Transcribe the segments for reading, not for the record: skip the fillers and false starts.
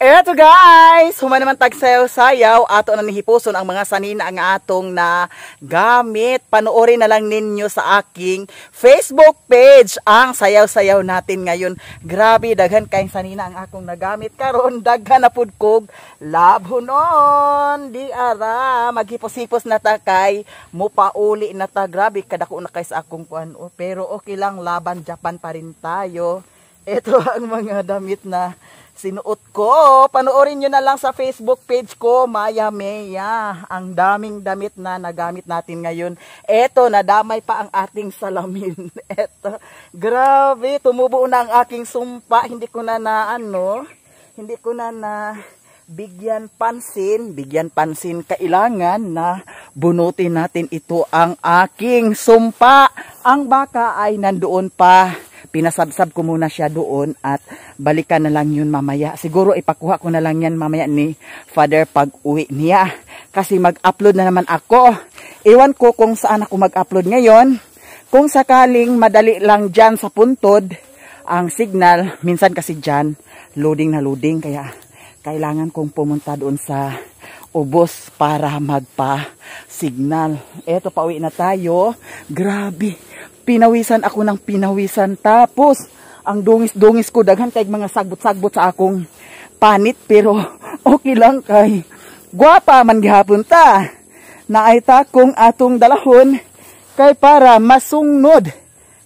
Eto guys, human naman tagsayaw-sayaw, ato na nihipuson ang mga sanina ang atong na gamit. Panoorin na lang ninyo sa aking Facebook page ang sayaw-sayaw natin ngayon. Grabe, daghan kayong sanina ang akong nagamit karon, daghan na pud kog labhonon. Di ara, maghipos-hipos na ta kay mupauli na ta. Grabe, kadako na kay sa akong kuan. Pero okay lang, laban Japan pa rin tayo. Ito ang mga damit na sinuot ko. Panoorin nyo na lang sa Facebook page ko, Maya Meya. Ang daming damit na nagamit natin ngayon. Eto, nadamay pa ang ating salamin. Eto, grabe, tumubo na ang aking sumpa. Hindi ko na bigyan pansin. Kailangan na bunutin natin ito ang aking sumpa. Ang baka ay nandoon pa. Pinasabsab ko muna siya doon at balikan na lang yun mamaya. Siguro ipakuha ko na lang yan mamaya ni Father pag uwi niya. Kasi mag-upload na naman ako. Iwan ko kung saan ako mag-upload ngayon. Kung sakaling madali lang dyan sa puntod ang signal, minsan kasi dyan loading na loading. Kaya kailangan kong pumunta doon sa ubos para magpa-signal. Eto, pauwi na tayo. Grabe. Pinawisan ako ng pinawisan. Tapos, ang dungis-dungis ko, daghan kay mga sagbot-sagbot sa akong panit. Pero, okay lang kay gwapa man gihapon ta. Naayta kong atong dalahon kay para masungnod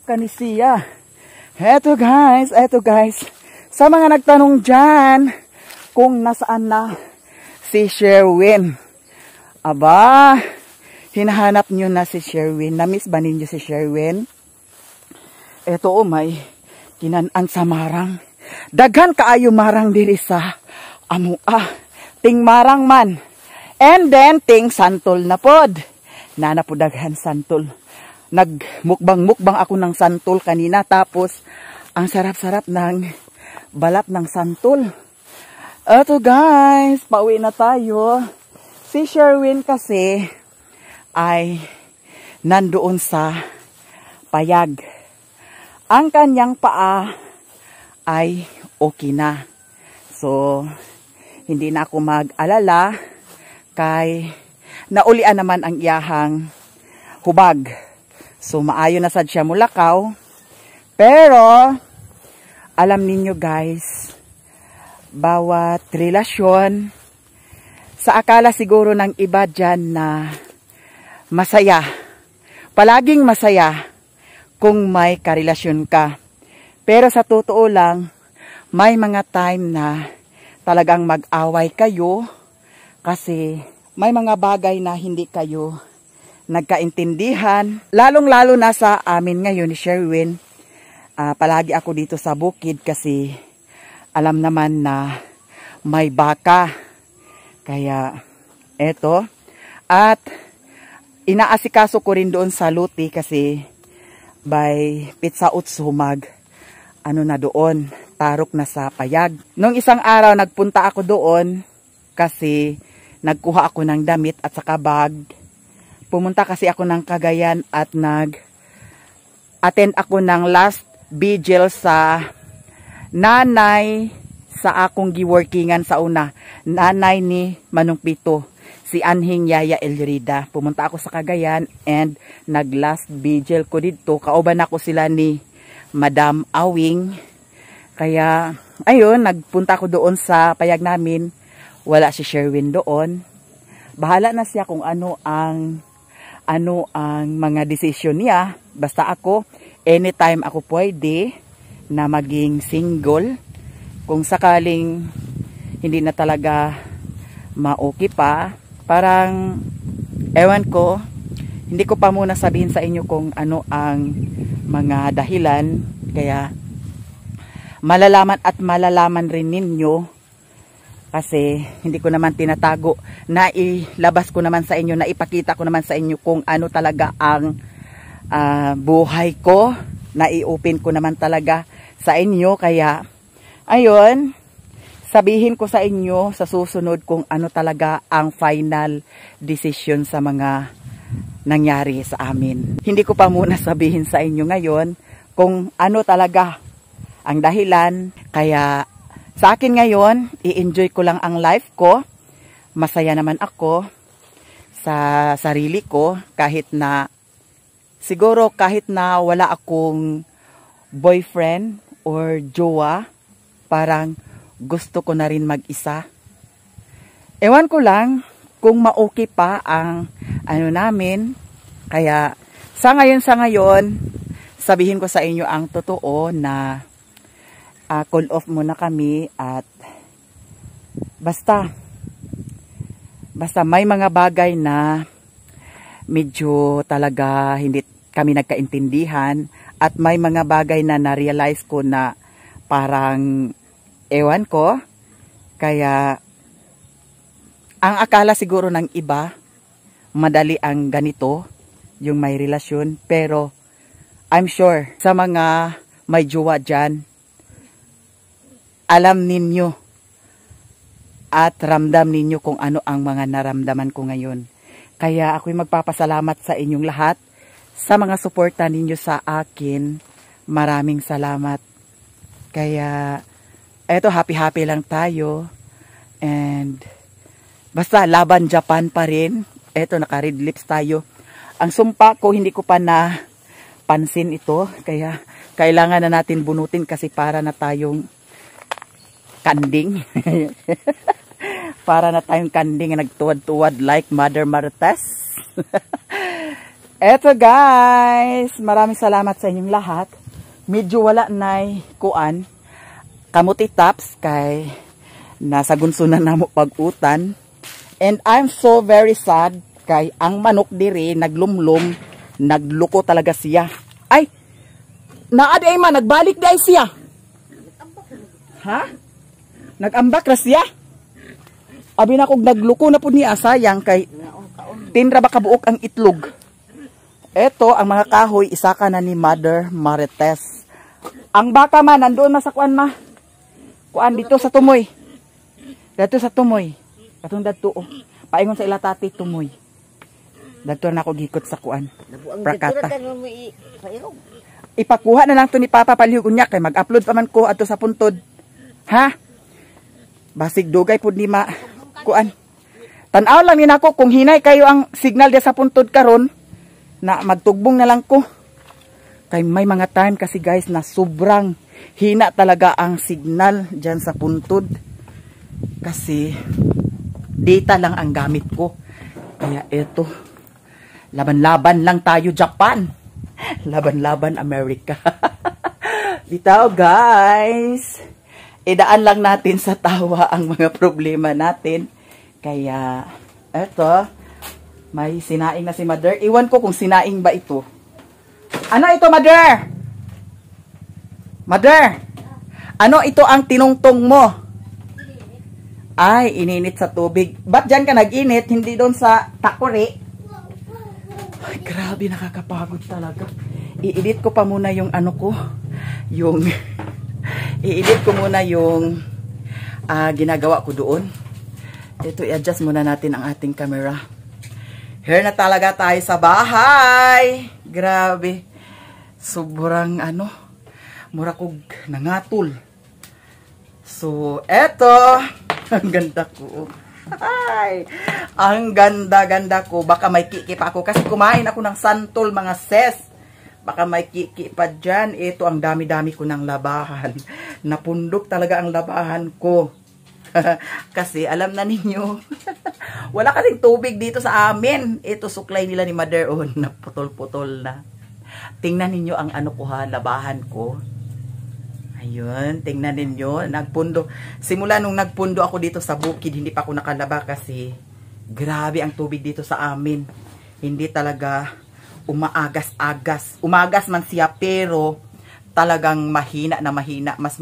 kanisiya. Eto guys. Sa mga nagtanong dyan, kung nasaan na si Sherwin. Aba, hinahanap nyo na si Sherwin. Na-miss ba ninyo si Sherwin? Eto may kinaan sa marang. Daghan kaayo marang diri sa ting marang man. And then ting santol na pod. Nana po daghan santol. Nagmukbang ako ng santol kanina. Tapos ang sarap-sarap ng balat ng santol. Eto guys, pauwi na tayo. Si Sherwin kasi ay nandoon sa payag. Ang kanyang paa ay okay na. So, hindi na ako mag-alala kay naulian naman ang iyahang hubag. So, maayo na sad siya mulakaw. Pero, alam ninyo guys, bawat relasyon, sa akala siguro ng iba dyan na masaya. Palaging masaya kung may karelasyon ka. Pero sa totoo lang, may mga time na talagang mag-away kayo kasi may mga bagay na hindi kayo nagkaintindihan. Lalong-lalo na sa amin ngayon ni Sherwin. Palagi ako dito sa bukid kasi alam naman na may baka. Kaya eto. At inaasikaso ko rin doon sa luti kasi by Pizza Uts humag. Na doon, tarok na sa payag. Nung isang araw nagpunta ako doon kasi nagkuha ako ng damit at saka bag. Pumunta kasi ako ng Cagayan at nag-attend ako ng last vigil sa nanay sa akong giworkingan sa una. Nanay ni Manong Pito. Si Anhing Yaya Elrida. Pumunta ako sa Cagayan and nag-last vigil ko dito. Kauban ako sila ni Madam Awing. Kaya, ayun, nagpunta ako doon sa payag namin. Wala si Sherwin doon. Bahala na siya kung ano ang mga desisyon niya. Basta ako, anytime ako pwede na maging single. Kung sakaling hindi na talaga ma-okay pa, parang, ewan ko, hindi ko pa muna sabihin sa inyo kung ano ang mga dahilan. Kaya, malalaman rin ninyo. Kasi, hindi ko naman tinatago. Nailabas ko naman sa inyo, naipakita ko naman sa inyo kung ano talaga ang buhay ko. Nai-open ko naman talaga sa inyo. Kaya, ayun, sabihin ko sa inyo sa susunod kung ano talaga ang final decision sa mga nangyari sa amin. Hindi ko pa muna sabihin sa inyo ngayon kung ano talaga ang dahilan. Kaya Sa akin ngayon, i-enjoy ko lang ang life ko. Masaya naman ako sa sarili ko siguro kahit na wala akong boyfriend or jowa, parang gusto ko na rin mag-isa. Ewan ko lang kung ma-okay pa ang namin. Kaya sa ngayon, sabihin ko sa inyo ang totoo na call off muna kami at basta may mga bagay na medyo talaga hindi kami nagkaintindihan at may mga bagay na na-realize ko na parang ewan ko. Kaya ang akala siguro ng iba, madali ang ganito, yung may relasyon. Pero I'm sure sa mga may jowa dyan, alam ninyo at ramdam ninyo kung ano ang mga naramdaman ko ngayon. Kaya ako'y magpapasalamat sa inyong lahat sa mga suporta ninyo sa akin. Maraming salamat. Kaya eto, happy lang tayo. And basta laban Japan pa rin. Eto, naka-red lips tayo. Ang sumpa ko, hindi ko pa na pansin ito. Kaya kailangan na natin bunutin kasi para na tayong kanding. Para na tayong kanding na nagtuwad-tuwad like Mother Marites. Eto guys, maraming salamat sa inyong lahat. Medyo wala na'y kuan. Kamuti taps kay nasa gunsunan na mo pag-utan. And I'm so very sad kay ang manok diri naglumlum, nagluko talaga siya. Ay, naaday man, nagbalik day siya. Ha? Nagambak na siya? Abi na kog nagluko na po niya, sayang kay tinra ba kabuok ang itlog. Eto, ang mga kahoy, isaka na ni Mother Marites. Ang baka man, nandoon na sa kuan ma. Kuan, dito sa tumoy. Dito sa tumoy. Katong dato, paingon sa ila tati, tumoy. Dato na ako gikot sa kuan. Prakata. Ipakuha na lang to ni Papa palihog unya kay mag-upload pa man ko ato sa puntod. Ha? Basig dugay pud ni ma kuan. Tan-aw lang ni nako kung hinay kayo ang signal dia sa puntod karon na magtugbong na lang ko. Kay may mga time kasi guys na sobrang hina talaga ang signal diyan sa puntod. Kasi data lang ang gamit ko. Kaya eto, laban-laban lang tayo Japan. Laban-laban America. Bitaw guys. Idaan lang natin sa tawa ang mga problema natin. Kaya, eto, may sinaing na si Mother. Iwan ko kung sinaing ba ito. Ano ito, Mother? Mother, ano ito ang tinungtong mo? Ay, ininit sa tubig. Ba't dyan ka nag-init? Hindi doon sa takuri? Ay, grabe, nakakapagod talaga. I-edit ko pa muna yung ano ko. I-edit ko muna yung ginagawa ko doon. Ito, i-adjust muna natin ang ating camera. Here na talaga tayo sa bahay. Grabe. Sobrang mura kog nangatol. So, eto. Ang ganda ko. Ay, ang ganda-ganda ko. Baka may kiki pa ako. Kasi kumain ako ng santol, mga ses. Baka may kiki pa dyan. Ito, ang dami-dami ko ng labahan. Napundok talaga ang labahan ko. Kasi alam na ninyo, wala kasing tubig dito sa amin. Ito, suklay nila ni Mother. Oh, naputol-putol na. Tingnan ninyo ang labahan ko. Ayun, tingnan ninyo. Nagpundo. Simula nung nagpundo ako dito sa bukid, hindi pa ako nakalaba kasi grabe ang tubig dito sa amin. Hindi talaga umaagas-agas. Umagas man siya pero talagang mahina na mahina. Mas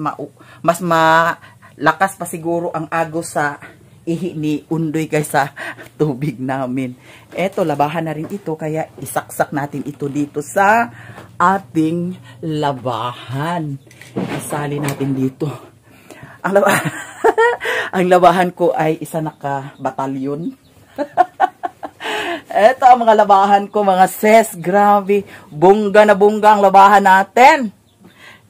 malakas pa siguro ang agos sa ihi ni Undoy kaysa tubig namin. Eto, labahan na rin ito kaya isaksak natin ito dito sa ating labahan. Isali natin dito. Ang labahan ko ay isa naka-batalyon. Eto ang mga labahan ko, mga ses. Grabe. Bongga na bongga ang labahan natin.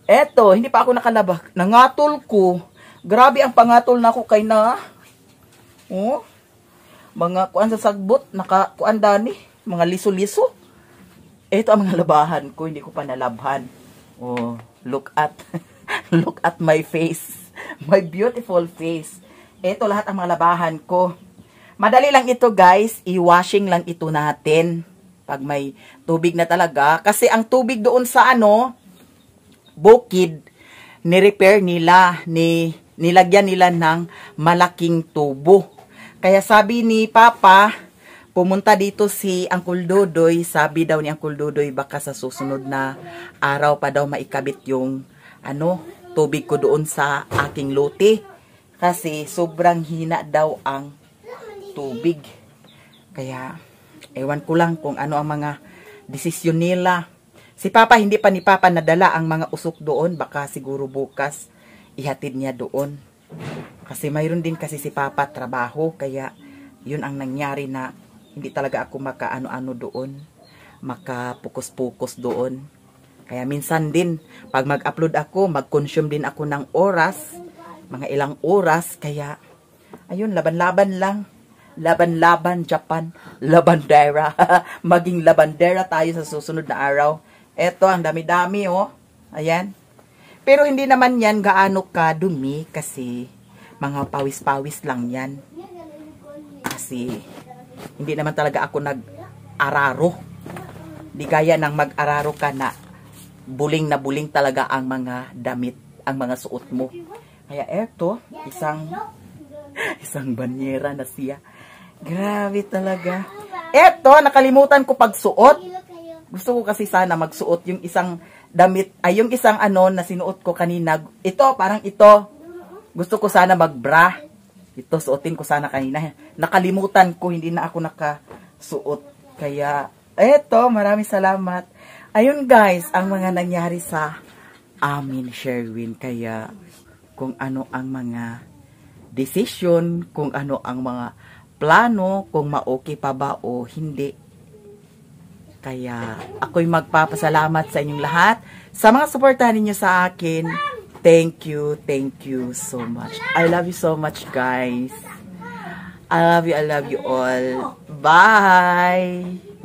Eto, hindi pa ako nakalaba. Nangatol ko. Grabe ang pangatol na ko kay na. Oh. Mga kuan sa sagbot, naka kuan dani, mga liso-liso. Ito ang mga labahan ko, hindi ko pa nalabhan. Oh, look at look at my face. My beautiful face. Ito lahat ang mga labahan ko. Madali lang ito, guys. I-washing lang ito natin. Pag may tubig na talaga. Kasi ang tubig doon sa bukid, ni-repair nila, nilagyan nila ng malaking tubo. Kaya sabi ni Papa, pumunta dito si Uncle Dodoy. Sabi daw ni Uncle Dodoy, baka sa susunod na araw pa daw maikabit yung tubig ko doon sa aking lote. Kasi sobrang hina daw ang tubig. Kaya, ewan ko lang kung ano ang mga desisyon nila. Si Papa, hindi pa ni Papa nadala ang mga usok doon. Baka siguro bukas ihatid niya doon. Kasi mayroon din kasi si Papa trabaho. Kaya, yun ang nangyari na hindi talaga ako makaano-ano doon. Makapukus-pukus doon. Kaya minsan din, pag mag-upload ako, mag-consume din ako ng oras. Mga ilang oras. Kaya, ayun, laban-laban lang. Laban-laban, Japan. Labandera. Maging labandera tayo sa susunod na araw. Eto, ang dami-dami, oh. Ayan. Pero hindi naman yan gaano kadumi kasi mga pawis-pawis lang yan. Kasi hindi naman talaga ako nag-araro. Di gaya ng mag-araro ka na buling talaga ang mga damit, ang mga suot mo. Kaya eto, isang banyera na siya. Grabe talaga. Eto, nakalimutan ko pagsuot. Gusto ko kasi sana magsuot yung isang damit, yung isang na sinuot ko kanina. Ito, parang ito. Gusto ko sana magbra. Ito, suotin ko sana kanina. Nakalimutan ko, hindi na ako nakasuot. Kaya, eto, maraming salamat. Ayun guys, ang mga nangyari sa amin, Sherwin. Kaya, kung ano ang mga decision, kung ano ang mga plano, kung ma-okay pa ba o hindi. Kaya ako'y magpapasalamat sa inyong lahat. Sa mga suportahan ninyo sa akin, thank you so much. I love you so much, guys. I love you all. Bye!